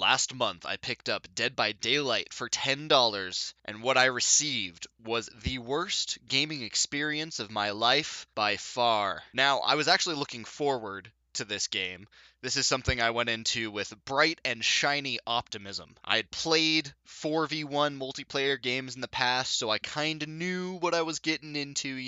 Last month, I picked up Dead by Daylight for $10, and what I received was the worst gaming experience of my life by far. Now, I was actually looking forward to this game. This is something I went into with bright and shiny optimism. I had played 4v1 multiplayer games in the past, so I kinda knew what I was getting into,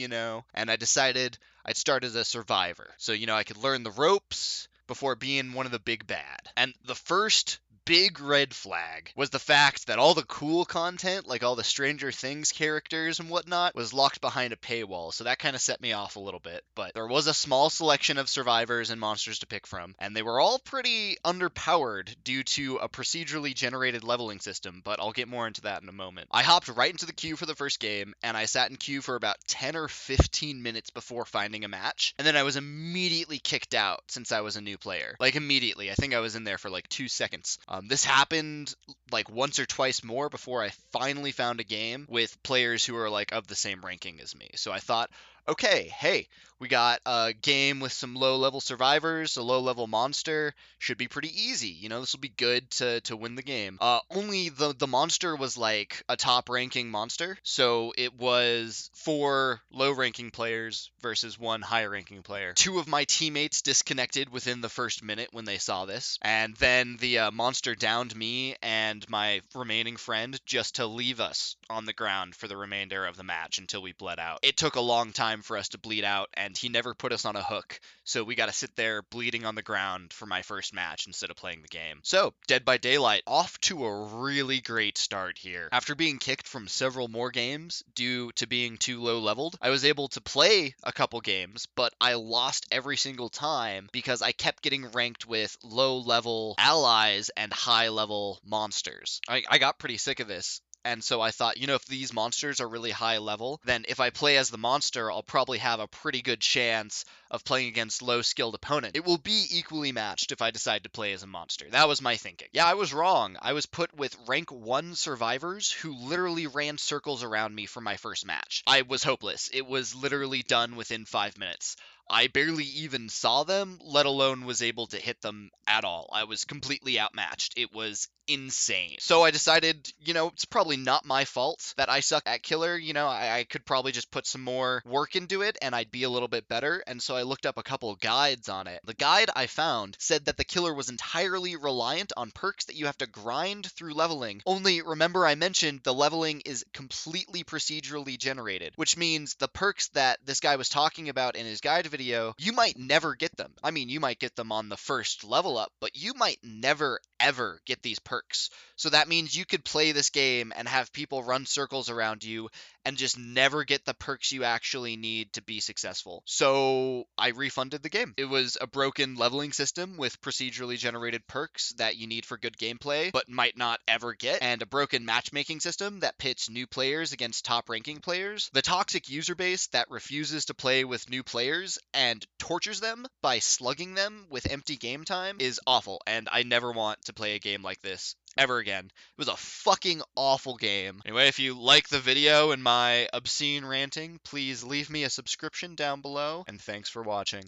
and I decided I'd start as a survivor. So, I could learn the ropes before being one of the big bad. And the first big red flag was the fact that all the cool content, like all the Stranger Things characters and whatnot, was locked behind a paywall, so that kind of set me off a little bit. But there was a small selection of survivors and monsters to pick from, and they were all pretty underpowered due to a procedurally generated leveling system, but I'll get more into that in a moment. I hopped right into the queue for the first game, and I sat in queue for about 10 or 15 minutes before finding a match, and then I was immediately kicked out since I was a new player. Like, immediately. I think I was in there for like 2 seconds. This happened like once or twice more before I finally found a game with players who are like of the same ranking as me. So I thought, okay, hey, we got a game with some low-level survivors, a low-level monster. Should be pretty easy. This will be good to win the game. Only the monster was like a top-ranking monster, so it was 4 low-ranking players versus 1 high-ranking player. 2 of my teammates disconnected within the first minute when they saw this, and then the monster downed me and my remaining friend just to leave us on the ground for the remainder of the match until we bled out. It took a long time for us to bleed out, and he never put us on a hook, so we got to sit there bleeding on the ground for my first match instead of playing the game. So, Dead by Daylight, off to a really great start here. After being kicked from several more games due to being too low leveled, I was able to play a couple games, but I lost every single time because I kept getting ranked with low level allies and high level monsters. I got pretty sick of this. And so I thought, if these monsters are really high level, then if I play as the monster, I'll probably have a pretty good chance of playing against low-skilled opponent. It will be equally matched if I decide to play as a monster. That was my thinking. Yeah, I was wrong. I was put with rank 1 survivors who literally ran circles around me for my first match. I was hopeless. It was literally done within 5 minutes. I barely even saw them, let alone was able to hit them at all. I was completely outmatched. It was insane. So I decided, it's probably not my fault that I suck at killer. I could probably just put some more work into it and I'd be a little bit better. And so I looked up a couple guides on it. The guide I found said that the killer was entirely reliant on perks that you have to grind through leveling. Only remember I mentioned the leveling is completely procedurally generated, which means the perks that this guy was talking about in his guide video, you might never get them. I mean, you might get them on the first level up, but you might never ever get these perks. So that means you could play this game and have people run circles around you and just never get the perks you actually need to be successful. So I refunded the game. It was a broken leveling system with procedurally generated perks that you need for good gameplay, but might not ever get, and a broken matchmaking system that pits new players against top-ranking players, the toxic user base that refuses to play with new players and tortures them by slugging them with empty game time is awful, and I never want to play a game like this ever again. It was a fucking awful game. Anyway, if you like the video and my obscene ranting, please leave me a subscription down below, and thanks for watching.